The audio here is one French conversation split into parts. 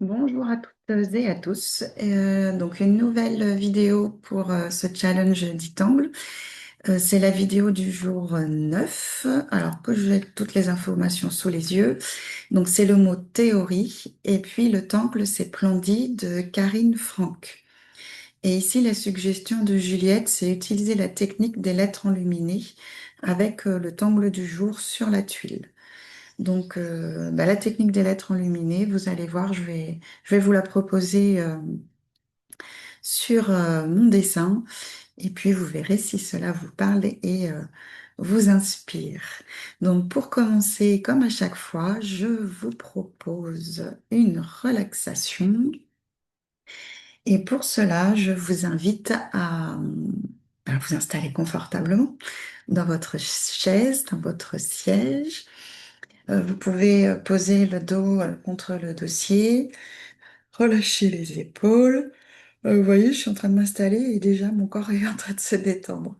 Bonjour à toutes et à tous. Donc une nouvelle vidéo pour ce challenge d'Itangle. C'est la vidéo du jour 9. Alors que j'ai toutes les informations sous les yeux. Donc c'est le mot théorie et puis le tangle c'est Plandie de Karine Franck. Et ici la suggestion de Juliette c'est utiliser la technique des lettres enluminées avec le tangle du jour sur la tuile. Donc, la technique des lettres enluminées, vous allez voir, je vais vous la proposer sur mon dessin et puis vous verrez si cela vous parle et vous inspire. Donc, pour commencer, comme à chaque fois, je vous propose une relaxation et pour cela, je vous invite à vous installer confortablement dans votre chaise, dans votre siège. Vous pouvez poser le dos contre le dossier, relâcher les épaules. Vous voyez, je suis en train de m'installer et déjà mon corps est en train de se détendre.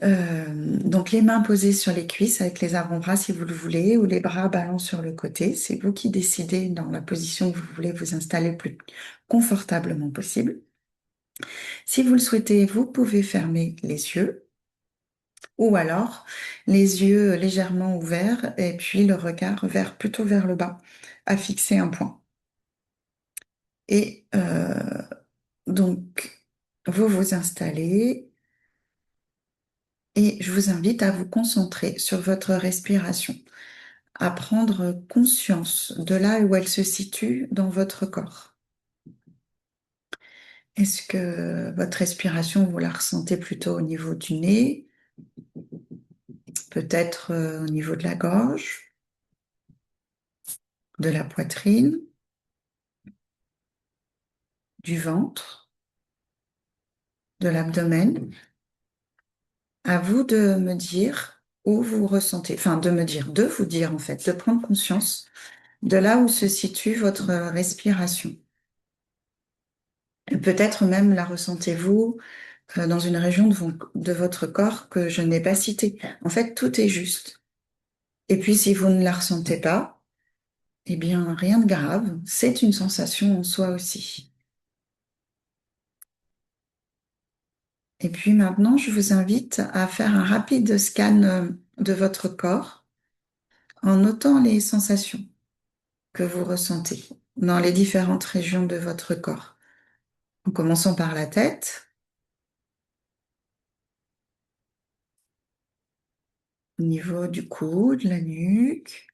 Donc les mains posées sur les cuisses avec les avant-bras si vous le voulez, ou les bras ballants sur le côté. C'est vous qui décidez dans la position que vous voulez vous installer le plus confortablement possible. Si vous le souhaitez, vous pouvez fermer les yeux ou alors les yeux légèrement ouverts et puis le regard plutôt vers le bas, à fixer un point. Et donc, vous vous installez et je vous invite à vous concentrer sur votre respiration, à prendre conscience de là où elle se situe dans votre corps. Est-ce que votre respiration, vous la ressentez plutôt au niveau du nez, peut-être au niveau de la gorge, de la poitrine, du ventre, de l'abdomen? À vous de me dire où vous ressentez, enfin de vous dire en fait, de prendre conscience de là où se situe votre respiration. Et peut-être même la ressentez-vous dans une région de votre corps que je n'ai pas citée. En fait, tout est juste. Et puis, si vous ne la ressentez pas, eh bien, rien de grave. C'est une sensation en soi aussi. Et puis maintenant, je vous invite à faire un rapide scan de votre corps en notant les sensations que vous ressentez dans les différentes régions de votre corps. En commençant par la tête, au niveau du coude, la nuque,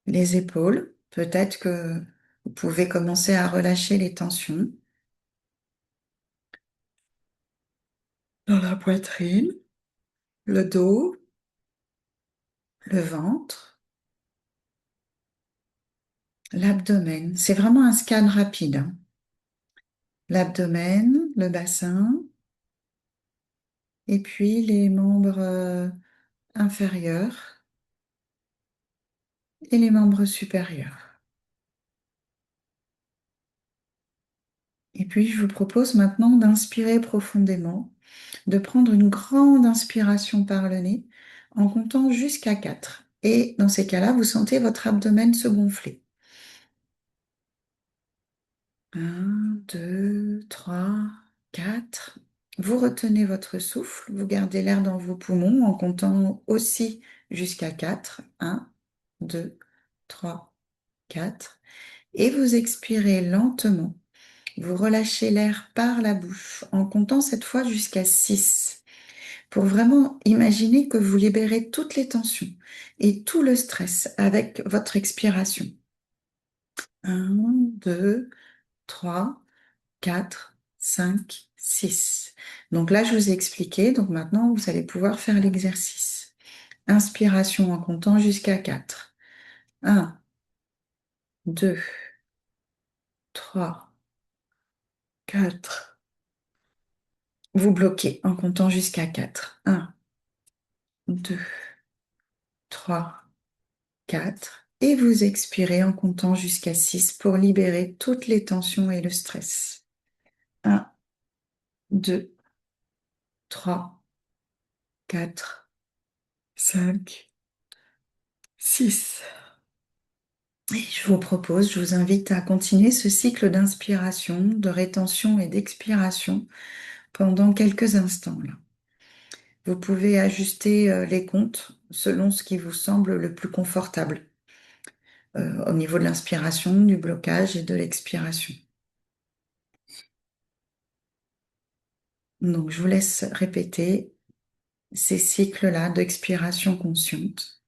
les épaules. Peut-être que vous pouvez commencer à relâcher les tensions dans la poitrine, le dos, le ventre, l'abdomen. C'est vraiment un scan rapide, hein. L'abdomen, le bassin, et puis les membres inférieurs et les membres supérieurs. Et puis, je vous propose maintenant d'inspirer profondément, de prendre une grande inspiration par le nez en comptant jusqu'à 4. Et dans ces cas-là, vous sentez votre abdomen se gonfler. 1, 2, 3, 4. Vous retenez votre souffle, vous gardez l'air dans vos poumons en comptant aussi jusqu'à 4. 1, 2, 3, 4. Et vous expirez lentement. Vous relâchez l'air par la bouche en comptant cette fois jusqu'à 6 pour vraiment imaginer que vous libérez toutes les tensions et tout le stress avec votre expiration. 1, 2, 3, 4, 5, 6. Donc là, je vous ai expliqué. Donc maintenant, vous allez pouvoir faire l'exercice. Inspiration en comptant jusqu'à 4. 1, 2, 3, 4. Vous bloquez en comptant jusqu'à 4. 1, 2, 3, 4. Et vous expirez en comptant jusqu'à 6 pour libérer toutes les tensions et le stress. 1, 2, 3, 4, 5, 6. Et je vous invite à continuer ce cycle d'inspiration, de rétention et d'expiration pendant quelques instants là. Vous pouvez ajuster les comptes selon ce qui vous semble le plus confortable au niveau de l'inspiration, du blocage et de l'expiration. Donc, je vous laisse répéter ces cycles-là d'expiration consciente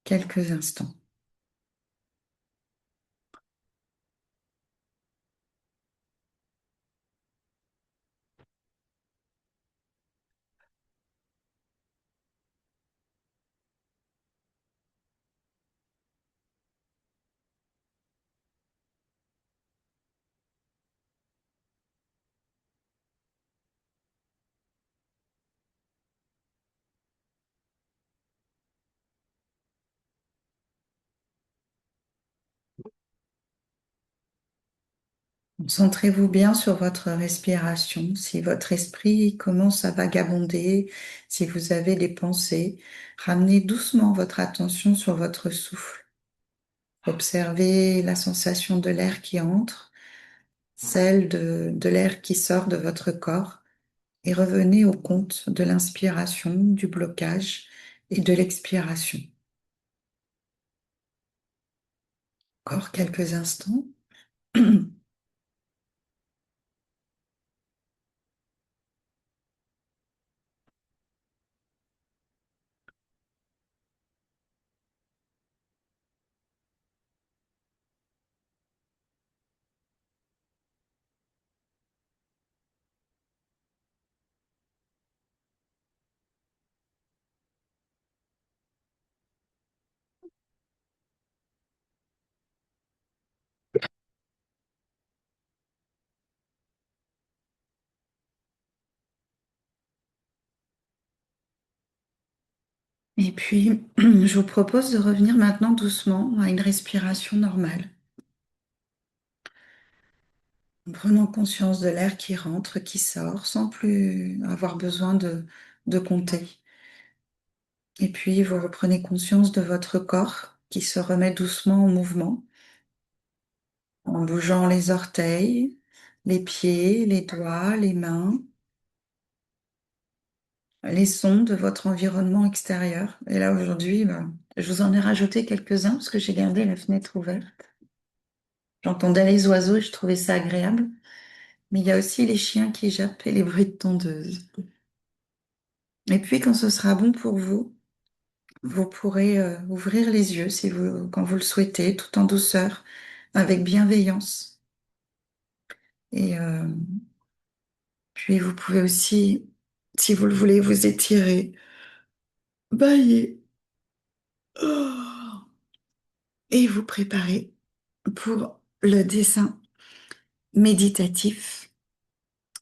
quelques instants. Concentrez-vous bien sur votre respiration. Si votre esprit commence à vagabonder, si vous avez des pensées, ramenez doucement votre attention sur votre souffle. Observez la sensation de l'air qui entre, celle de l'air qui sort de votre corps et revenez au compte de l'inspiration, du blocage et de l'expiration. Encore quelques instants. Et puis, je vous propose de revenir maintenant doucement à une respiration normale, en prenant conscience de l'air qui rentre, qui sort, sans plus avoir besoin de compter. Et puis, vous reprenez conscience de votre corps qui se remet doucement en mouvement, en bougeant les orteils, les pieds, les doigts, les mains, les sons de votre environnement extérieur. Et là, aujourd'hui, ben, je vous en ai rajouté quelques-uns parce que j'ai gardé la fenêtre ouverte. J'entendais les oiseaux et je trouvais ça agréable. Mais il y a aussi les chiens qui jappent et les bruits de tondeuse. Et puis, quand ce sera bon pour vous, vous pourrez ouvrir les yeux si vous, quand vous le souhaitez, tout en douceur, avec bienveillance. Et puis, vous pouvez aussi, si vous le voulez, vous étirer, bailler, oh, et vous préparer pour le dessin méditatif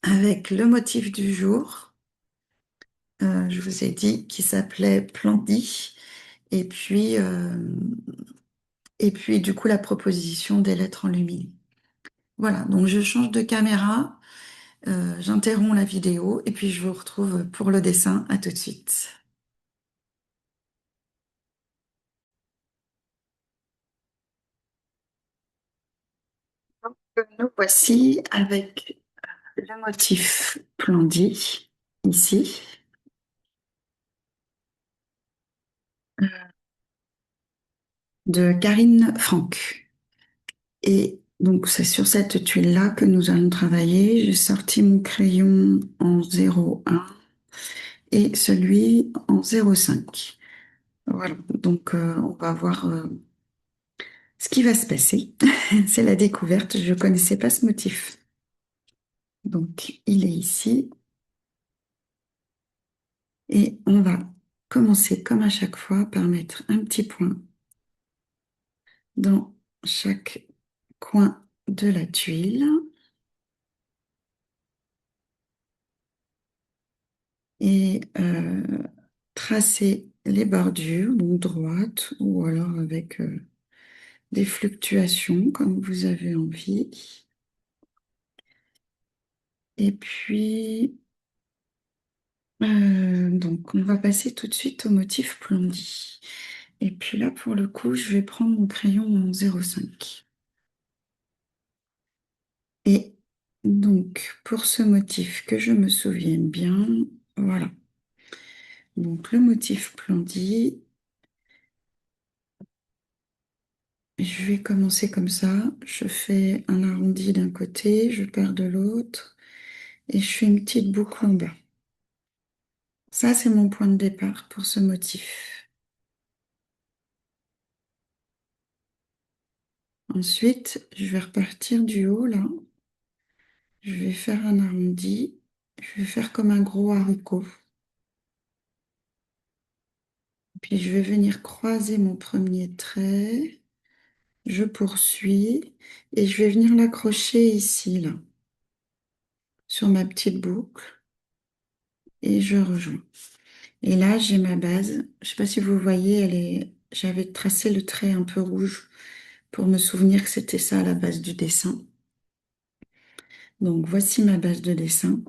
avec le motif du jour. Je vous ai dit qui s'appelait Plandi. Et puis, du coup, la proposition des lettres enluminées. Voilà, donc je change de caméra, j'interromps la vidéo et puis je vous retrouve pour le dessin. À tout de suite. Nous voici avec le motif Plandi, ici, de Karine Franck. Et donc, c'est sur cette tuile-là que nous allons travailler. J'ai sorti mon crayon en 0,1 et celui en 0,5. Voilà, donc on va voir ce qui va se passer. C'est la découverte, je ne connaissais pas ce motif. Donc, il est ici et on va commencer comme à chaque fois par mettre un petit point dans chaque coin de la tuile et tracer les bordures, donc droites ou alors avec des fluctuations comme vous avez envie. Et puis, donc on va passer tout de suite au motif Plomby. Et puis là, pour le coup, je vais prendre mon crayon en 0,5. Et donc, pour ce motif, que je me souvienne bien, voilà. Donc, le motif Plandi, je vais commencer comme ça. Je fais un arrondi d'un côté, je perds de l'autre et je fais une petite boucle en bas. Ça, c'est mon point de départ pour ce motif. Ensuite, je vais repartir du haut là. Je vais faire un arrondi. Je vais faire comme un gros haricot. Puis je vais venir croiser mon premier trait. Je poursuis et je vais venir l'accrocher ici là, sur ma petite boucle et je rejoins. Et là, j'ai ma base. Je ne sais pas si vous voyez, j'avais tracé le trait un peu rouge pour me souvenir que c'était ça à la base du dessin. Donc voici ma base de dessin.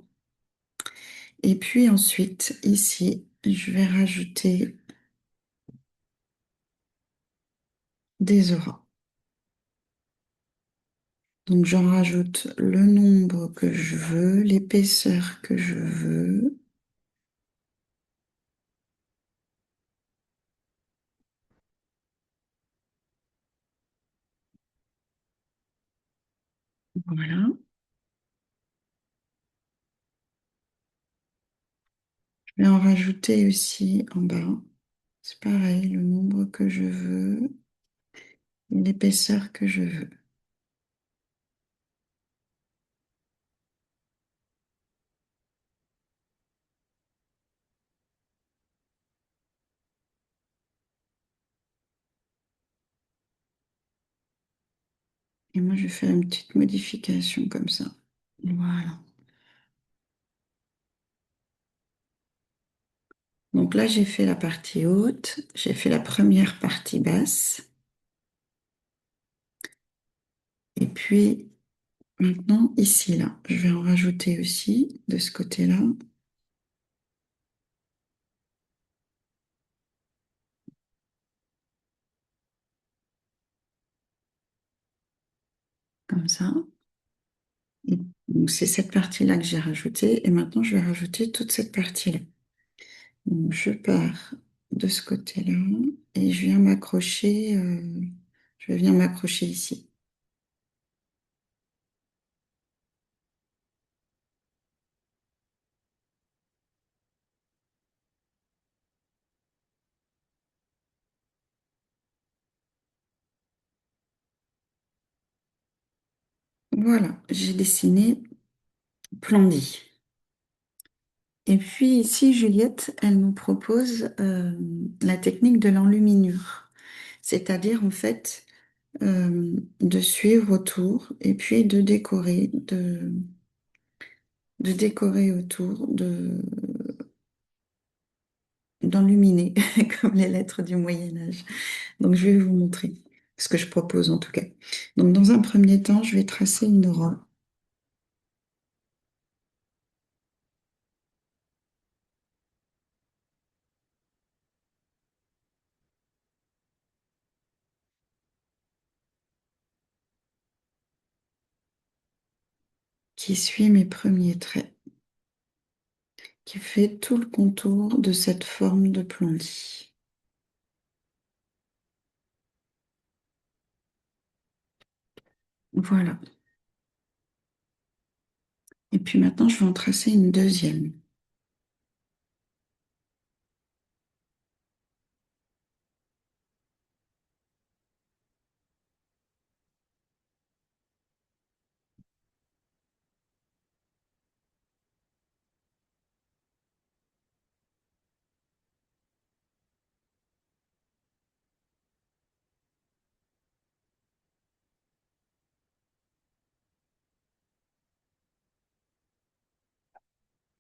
Et puis ensuite, ici, je vais rajouter des auras. Donc j'en rajoute le nombre que je veux, l'épaisseur que je veux. Voilà. Je vais en rajouter aussi en bas. C'est pareil, le nombre que je veux, l'épaisseur que je veux. Et moi, je vais faire une petite modification comme ça. Voilà. Donc là, j'ai fait la partie haute, j'ai fait la première partie basse. Et puis maintenant, ici, là, je vais en rajouter aussi de ce côté-là. Comme ça. Et donc c'est cette partie-là que j'ai rajoutée. Et maintenant, je vais rajouter toute cette partie-là. Donc je pars de ce côté-là et je vais venir m'accrocher ici. Voilà, j'ai dessiné Plandi. Et puis ici, Juliette, elle nous propose la technique de l'enluminure, c'est-à-dire en fait de suivre autour et puis de décorer autour, d'enluminer, comme les lettres du Moyen Âge. Donc je vais vous montrer ce que je propose en tout cas. Donc dans un premier temps, je vais tracer une aura qui suit mes premiers traits, qui fait tout le contour de cette forme de plombi. Voilà. Et puis maintenant, je vais en tracer une deuxième.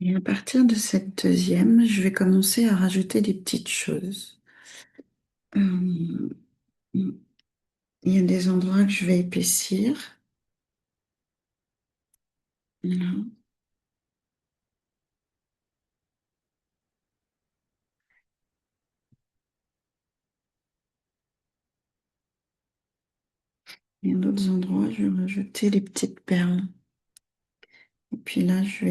Et à partir de cette deuxième, je vais commencer à rajouter des petites choses. Euh, il y a des endroits que je vais épaissir. Là. Et à d'autres endroits, je vais rajouter les petites perles. Et puis là, je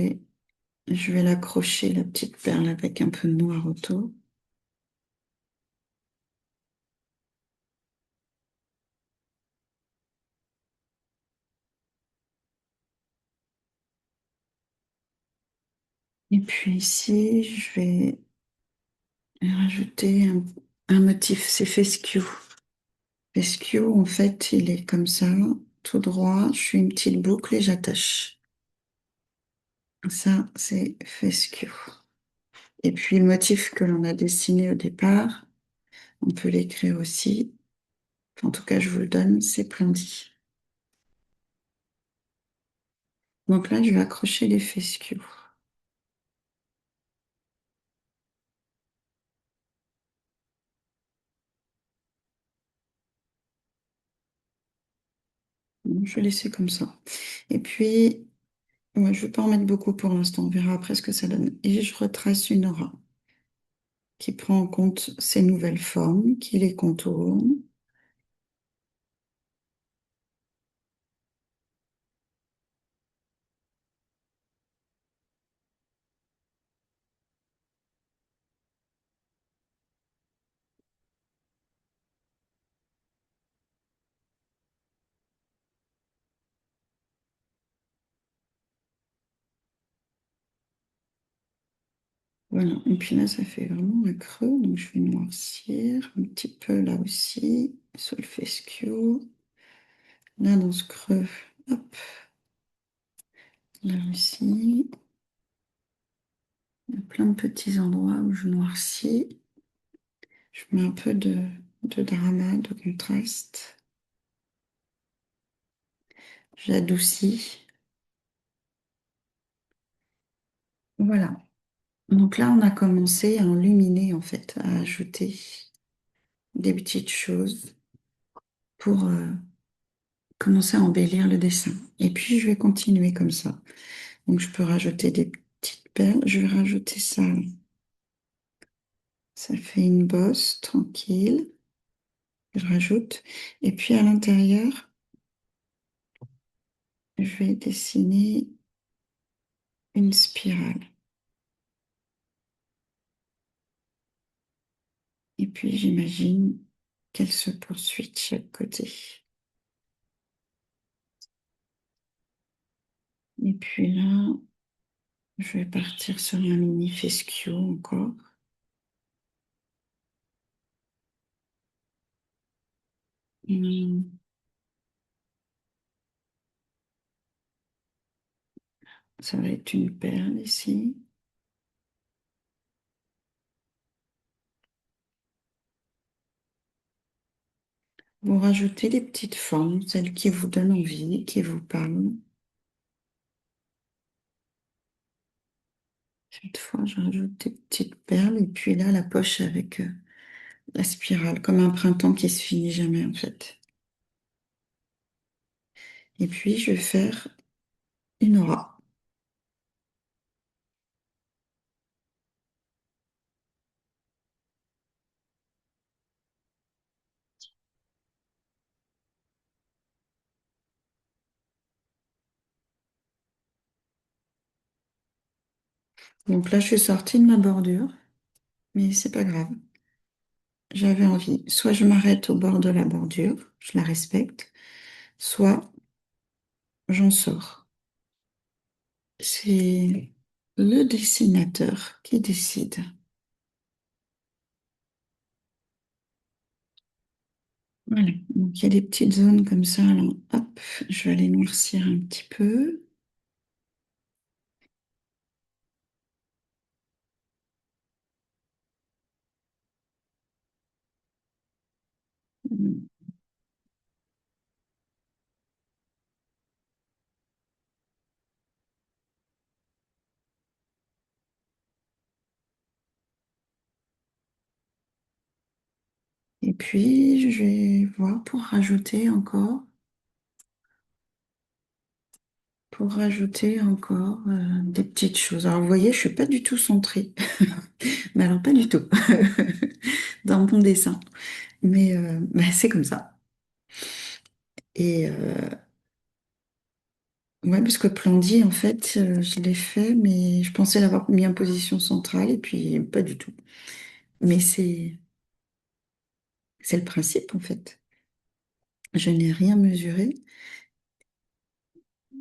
vais l'accrocher, la petite perle, avec un peu de noir autour. Et puis ici, je vais rajouter un motif, c'est fescue. Fescue, en fait, il est comme ça, tout droit. Je fais une petite boucle et j'attache. Ça, c'est fescue. Et puis le motif que l'on a dessiné au départ, on peut l'écrire aussi. En tout cas, je vous le donne, c'est Plenty. Donc là, je vais accrocher les fescues. Bon, je vais laisser comme ça. Et puis, ouais, je ne vais pas en mettre beaucoup pour l'instant. On verra après ce que ça donne. Et je retrace une aura qui prend en compte ces nouvelles formes, qui les contourne. Voilà. Et puis là, ça fait vraiment un creux. Donc, je vais noircir un petit peu là aussi, sur le fescue. Là, dans ce creux, hop, là aussi. Il y a plein de petits endroits où je noircis. Je mets un peu de drama, de contraste. J'adoucis. Voilà. Donc là, on a commencé à enluminer, en fait, à ajouter des petites choses pour commencer à embellir le dessin. Et puis, je vais continuer comme ça. Donc, je peux rajouter des petites perles. Je vais rajouter ça. Ça fait une bosse tranquille. Je rajoute. Et puis, à l'intérieur, je vais dessiner une spirale. Et puis, j'imagine qu'elle se poursuit de chaque côté. Et puis là, je vais partir sur un mini fescue encore. Hum, Ça va être une perle ici. Vous rajoutez des petites formes, celles qui vous donnent envie, qui vous parlent. Cette fois, je rajoute des petites perles et puis là, la poche avec la spirale, comme un printemps qui se finit jamais en fait. Et puis, je vais faire une aura. Donc là, je suis sortie de ma bordure, mais c'est pas grave. J'avais envie. Soit je m'arrête au bord de la bordure, je la respecte, soit j'en sors. C'est le dessinateur qui décide. Voilà. Donc il y a des petites zones comme ça. Alors, hop, je vais aller noircir un petit peu. Et puis, je vais voir pour rajouter encore des petites choses. Alors, vous voyez, je suis pas du tout centrée. Mais alors, pas du tout. Dans mon dessin. Mais bah, c'est comme ça. Et ouais, parce que Plandy, en fait, je l'ai fait, mais je pensais l'avoir mis en position centrale, et puis pas du tout. Mais c'est le principe, en fait. Je n'ai rien mesuré,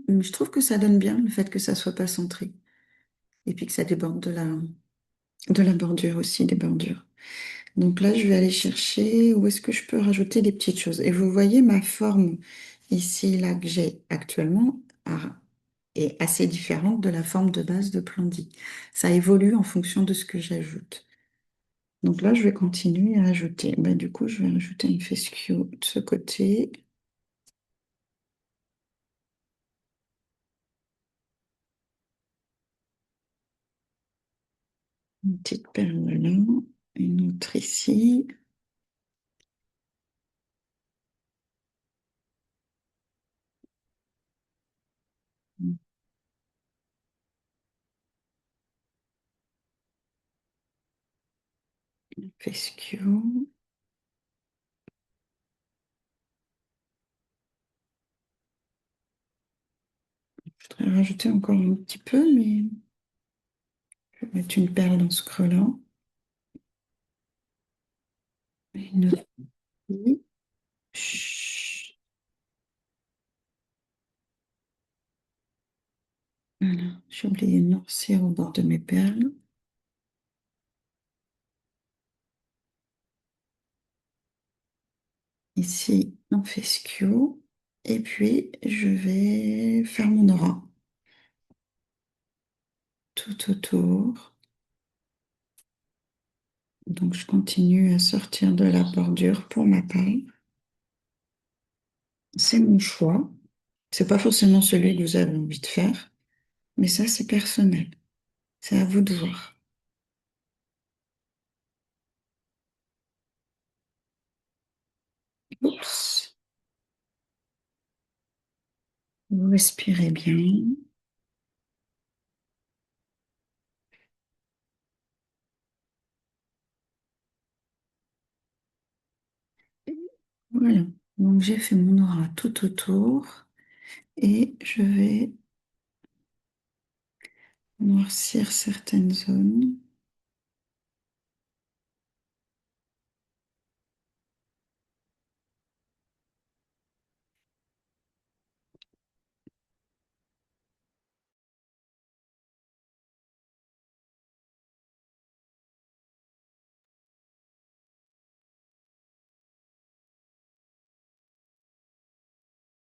mais je trouve que ça donne bien le fait que ça soit pas centré. Et puis que ça déborde de la bordure aussi, des bordures. Donc là, je vais aller chercher où est-ce que je peux rajouter des petites choses. Et vous voyez ma forme ici, là, que j'ai actuellement, est assez différente de la forme de base de Plandy. Ça évolue en fonction de ce que j'ajoute. Donc là, je vais continuer à ajouter. Ben, du coup, je vais ajouter une fescue de ce côté, une petite perle là, une autre ici, une fescue. Je voudrais rajouter encore un petit peu, mais je vais mettre une perle dans ce creux-là. Une autre ici. Chut. Voilà, j'ai oublié de noircir au bord de mes perles. Ici, un fescue. Et puis, je vais faire mon aura tout autour. Donc, je continue à sortir de la bordure pour ma part. C'est mon choix. C'est pas forcément celui que vous avez envie de faire, mais ça, c'est personnel. C'est à vous de voir. Oups. Vous respirez bien. Voilà. Donc, j'ai fait mon aura tout autour et je vais noircir certaines zones.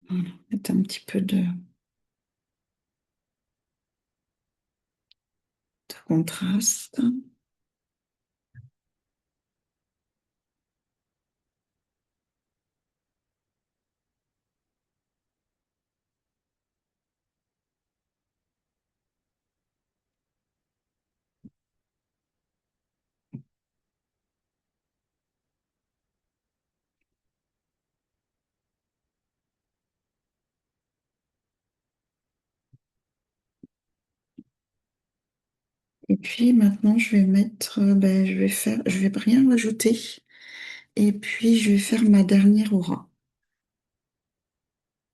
Voilà. Mettre un petit peu de contraste. Et puis maintenant, je vais mettre, ben, je vais rien rajouter. Et puis, je vais faire ma dernière aura.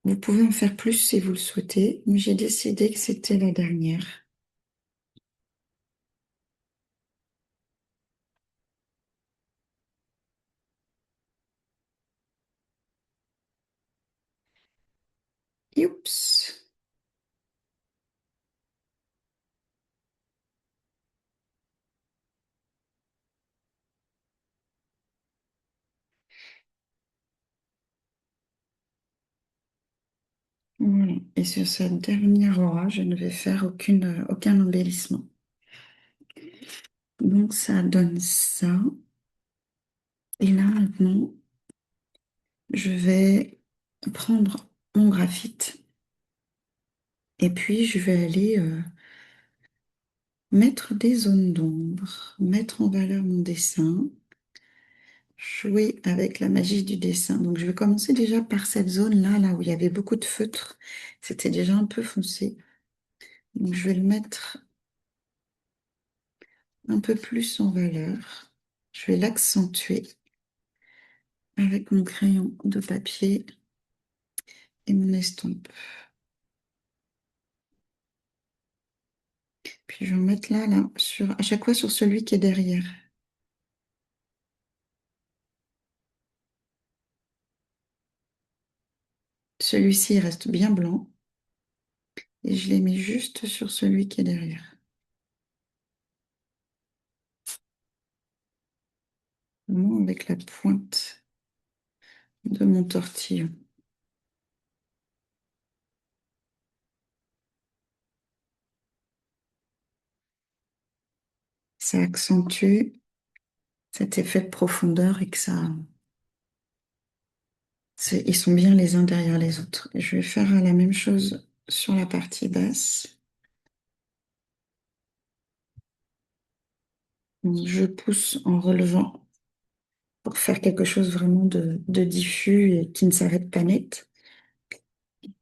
Vous pouvez en faire plus si vous le souhaitez, mais j'ai décidé que c'était la dernière. Oups. Voilà. Et sur cette dernière aura, je ne vais faire aucun embellissement. Donc, ça donne ça. Et là, maintenant, je vais prendre mon graphite et puis je vais aller mettre des zones d'ombre, mettre en valeur mon dessin, jouer avec la magie du dessin. Donc, je vais commencer déjà par cette zone-là, là où il y avait beaucoup de feutre. C'était déjà un peu foncé. Donc, je vais le mettre un peu plus en valeur. Je vais l'accentuer avec mon crayon de papier et mon estompe. Puis je vais en mettre là, là, à chaque fois sur celui qui est derrière. Celui-ci il reste bien blanc et je les mets juste sur celui qui est derrière. Vraiment avec la pointe de mon tortillon. Ça accentue cet effet de profondeur et que ça, ils sont bien les uns derrière les autres. Et je vais faire la même chose sur la partie basse. Donc, je pousse en relevant pour faire quelque chose vraiment de diffus et qui ne s'arrête pas net.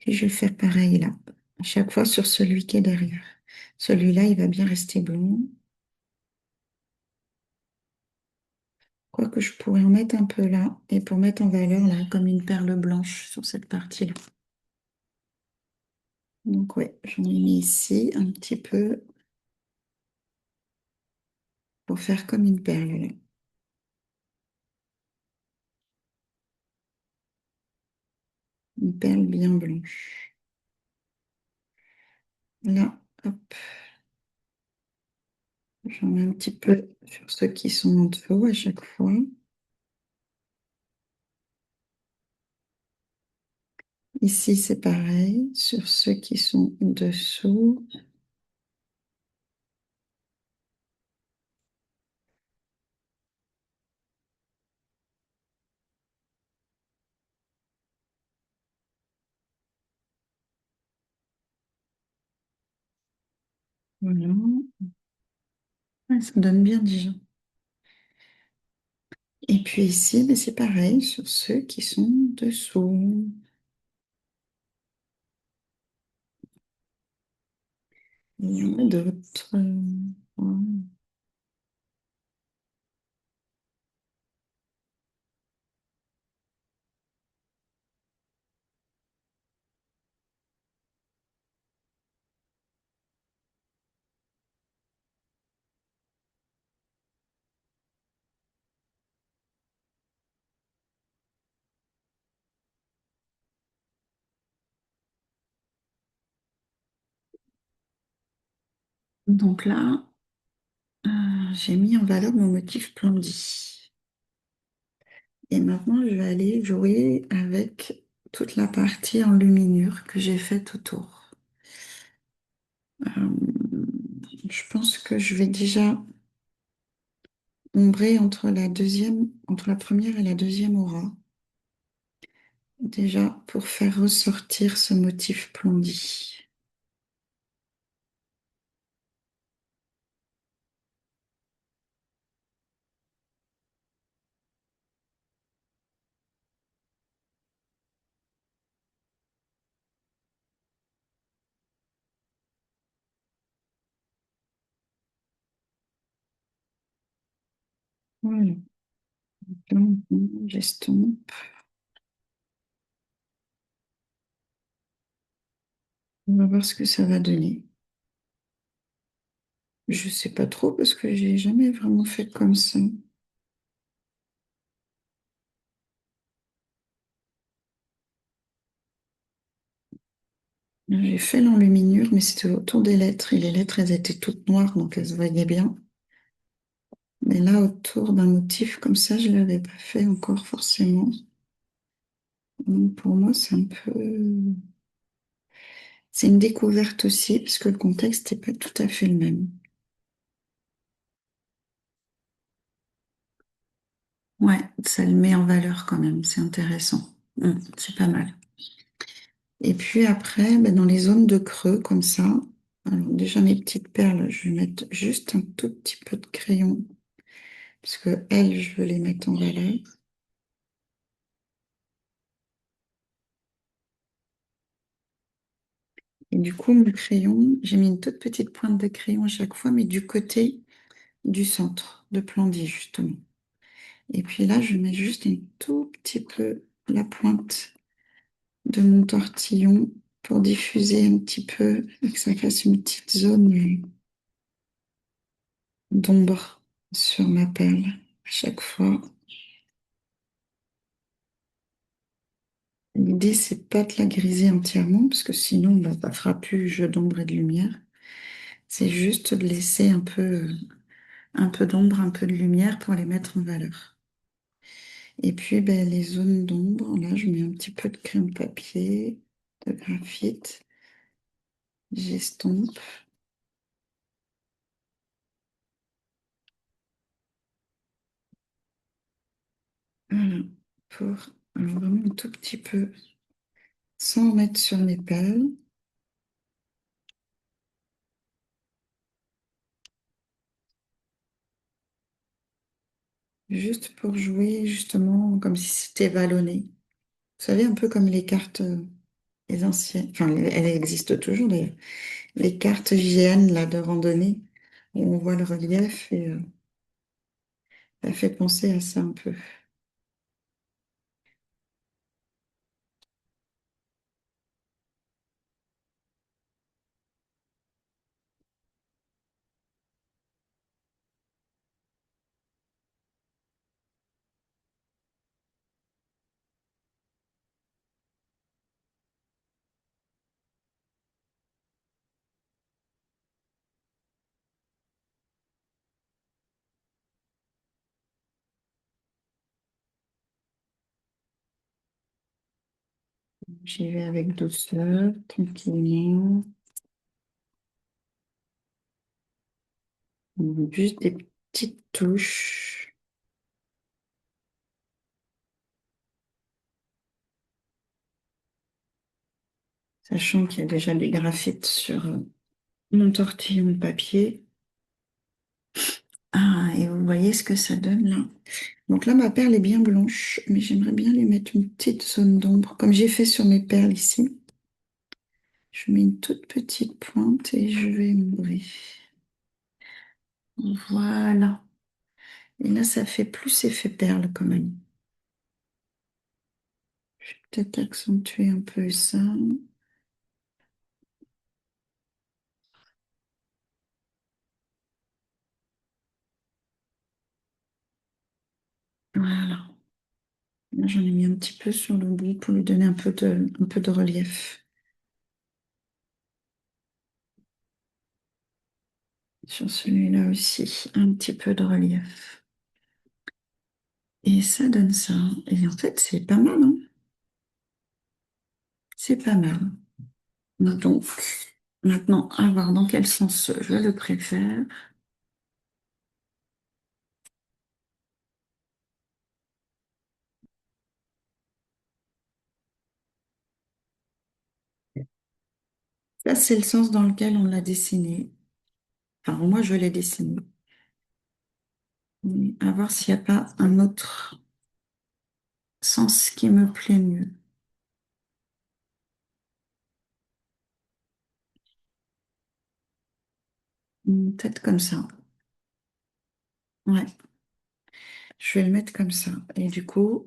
Et je vais faire pareil là, à chaque fois sur celui qui est derrière. Celui-là, il va bien rester blanc. Quoique je pourrais en mettre un peu là et pour mettre en valeur là comme une perle blanche sur cette partie-là. Donc ouais, j'en ai mis ici un petit peu pour faire comme une perle là. Une perle bien blanche. Là, hop, j'en mets un petit peu sur ceux qui sont en dessous à chaque fois. Ici, c'est pareil, sur ceux qui sont en dessous. Voilà. Ouais, ça donne bien déjà. Et puis ici, ben, c'est pareil sur ceux qui sont dessous. Il y en a d'autres. Ouais. Donc là, j'ai mis en valeur mon motif Plondi. Et maintenant, je vais aller jouer avec toute la partie en luminure que j'ai faite autour. Je pense que je vais déjà ombrer entre la première et la deuxième aura. Déjà pour faire ressortir ce motif Plondi. Voilà. Donc, j'estompe. On va voir ce que ça va donner. Je sais pas trop parce que j'ai jamais vraiment fait comme ça. J'ai fait l'enluminure, mais c'était autour des lettres. Et les lettres, elles étaient toutes noires, donc elles se voyaient bien. Mais là, autour d'un motif comme ça, je ne l'avais pas fait encore forcément. Donc pour moi, c'est un peu... C'est une découverte aussi, parce que le contexte n'est pas tout à fait le même. Ouais, ça le met en valeur quand même, c'est intéressant. C'est pas mal. Et puis après, ben, dans les zones de creux comme ça, alors déjà mes petites perles, je vais mettre juste un tout petit peu de crayon, parce que elles, je veux les mettre en valeur. Et du coup, mon crayon, j'ai mis une toute petite pointe de crayon à chaque fois, mais du côté du centre, de Plandie, justement. Et puis là, je mets juste un tout petit peu la pointe de mon tortillon pour diffuser un petit peu et que ça fasse une petite zone d'ombre sur ma perle à chaque fois. L'idée, c'est pas de la griser entièrement parce que sinon, bah, ça fera plus jeu d'ombre et de lumière. C'est juste de laisser un peu d'ombre, un peu de lumière pour les mettre en valeur. Et puis, ben, les zones d'ombre, là, je mets un petit peu de crème papier, de graphite, j'estompe, voilà, pour alors vraiment un tout petit peu, sans en mettre sur mes perles, juste pour jouer justement comme si c'était vallonné. Vous savez, un peu comme les cartes, les anciennes, enfin, elles existent toujours d'ailleurs, les cartes IGN là, de randonnée, où on voit le relief et ça fait penser à ça un peu. J'y vais avec douceur, tranquillement. Juste des petites touches, sachant qu'il y a déjà des graphites sur mon tortillon de papier. Ah, et vous voyez ce que ça donne là. Donc là, ma perle est bien blanche, mais j'aimerais bien lui mettre une petite zone d'ombre, comme j'ai fait sur mes perles ici. Je mets une toute petite pointe et je vais m'ouvrir. Voilà. Et là, ça fait plus effet perle quand même. Je vais peut-être accentuer un peu ça. Voilà. Là, j'en ai mis un petit peu sur le bout pour lui donner un peu de relief. Sur celui-là aussi, un petit peu de relief. Et ça donne ça. Et en fait, c'est pas mal, hein. C'est pas mal. Donc, maintenant, à voir dans quel sens je le préfère. Là, c'est le sens dans lequel on l'a dessiné. Enfin, moi, je l'ai dessiné. Mais à voir s'il n'y a pas un autre sens qui me plaît mieux. Peut-être comme ça. Ouais, je vais le mettre comme ça. Et du coup,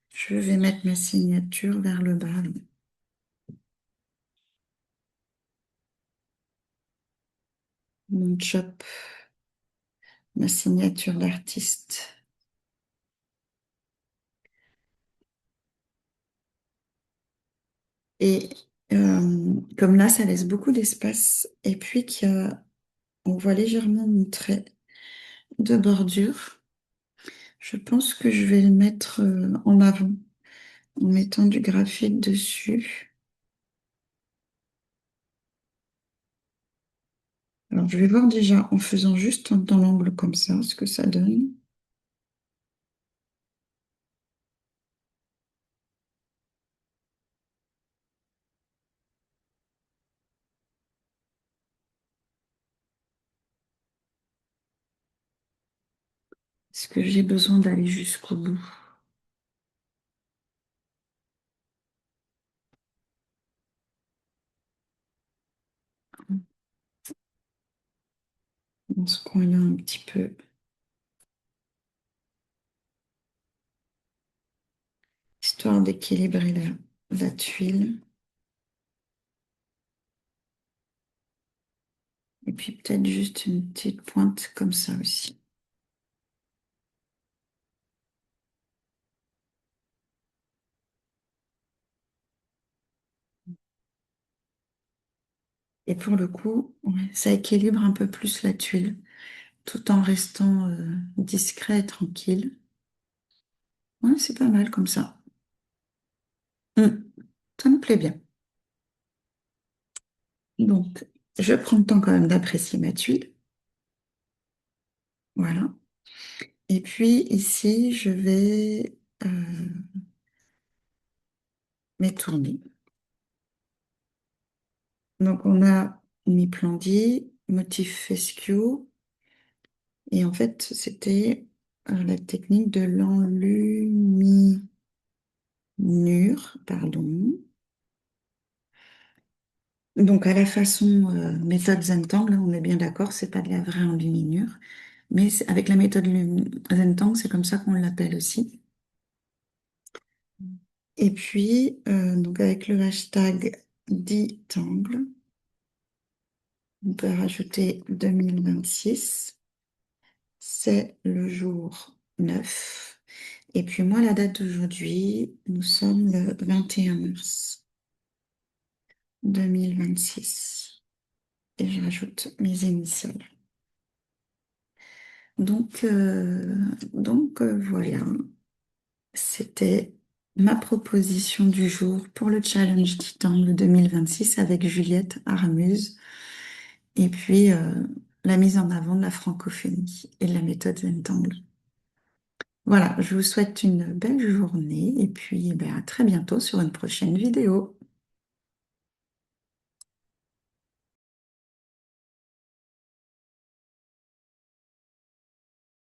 je vais mettre ma signature vers le bas, là. Mon chop, ma signature d'artiste. Et comme là, ça laisse beaucoup d'espace. Et puis on voit légèrement mon trait de bordure. Je pense que je vais le mettre en avant en mettant du graphite dessus. Alors, je vais voir déjà en faisant juste dans l'angle comme ça, ce que ça donne. Est-ce que j'ai besoin d'aller jusqu'au bout? Dans ce coin-là, un petit peu, histoire d'équilibrer là. la tuile. Et puis peut-être juste une petite pointe comme ça aussi. Et pour le coup, ouais, ça équilibre un peu plus la tuile, tout en restant discret et tranquille. Ouais, c'est pas mal comme ça. Hmm, ça me plaît bien. Donc, je prends le temps quand même d'apprécier ma tuile. Voilà. Et puis ici, je vais m'étourner. Donc, on a mi-plandi, motif fescue. Et en fait, c'était la technique de l'enluminure, pardon. Donc, à la façon méthode Zentangle, là, on est bien d'accord, c'est pas de la vraie enluminure. Mais avec la méthode Zentangle, c'est comme ça qu'on l'appelle aussi. Et puis, donc avec le hashtag #10tangle, on peut rajouter 2026. C'est le jour 9. Et puis moi, la date d'aujourd'hui, nous sommes le 21 mars 2026. Et je rajoute mes initiales. Donc, voilà, c'était ma proposition du jour pour le challenge Titan le 2026 avec Juliette Armuse. Et puis la mise en avant de la francophonie et de la méthode Zentangle. Voilà, je vous souhaite une belle journée et puis eh ben, à très bientôt sur une prochaine vidéo.